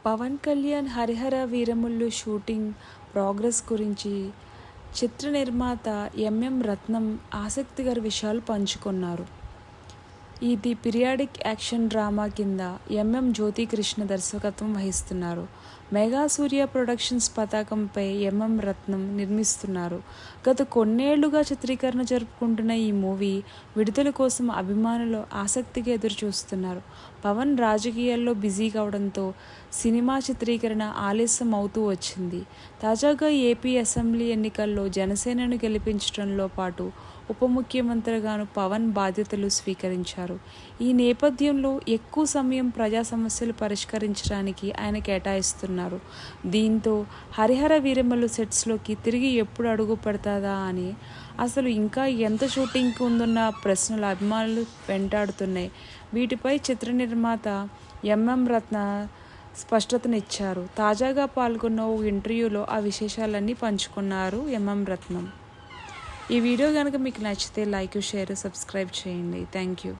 Pawan Kalyan Harihara Veeramallu shooting progress గురించి చిత్ర నిర్మాత MM రత్నం ఆసక్తికర విషయాలు పంచుకున్నారు. ఇది పీరియాడిక్ యాక్షన్ డ్రామా కింద ఎంఎం జ్యోతికృష్ణ దర్శకత్వం వహిస్తున్నారు. మెగా సూర్య ప్రొడక్షన్స్ పతాకంపై ఎంఎం రత్నం నిర్మిస్తున్నారు. గత కొన్నేళ్లుగా చిత్రీకరణ జరుపుకుంటున్న ఈ మూవీ విడుదల కోసం అభిమానులు ఆసక్తిగా ఎదురుచూస్తున్నారు. పవన్ రాజకీయాల్లో బిజీ కావడంతో సినిమా చిత్రీకరణ ఆలస్యం అవుతూ వచ్చింది. తాజాగా ఏపీ అసెంబ్లీ ఎన్నికల్లో జనసేనను గెలిపించడంలో పాటు ఉప ముఖ్యమంత్రిగాను పవన్ బాధ్యతలు స్వీకరించారు. ఈ నేపథ్యంలో ఎక్కువ సమయం ప్రజా సమస్యలు పరిష్కరించడానికి ఆయన కేటాయిస్తున్నారు. దీంతో హరిహర వీరమల్లు సెట్స్లోకి తిరిగి ఎప్పుడు అడుగు పెడతాదా అని, అసలు ఇంకా ఎంత షూటింగ్కి ఉందన్న ప్రశ్నలు అభిమానులు వెంటాడుతున్నాయి. వీటిపై చిత్ర నిర్మాత ఎంఎం రత్న స్పష్టతనిచ్చారు. తాజాగా పాల్గొన్న ఓ ఇంటర్వ్యూలో ఆ విశేషాలన్నీ పంచుకున్నారు ఎంఎం రత్నం. ఈ వీడియో కనుక మీకు నచ్చితే లైక్, షేర్, సబ్స్క్రైబ్ చేయండి. Thank you.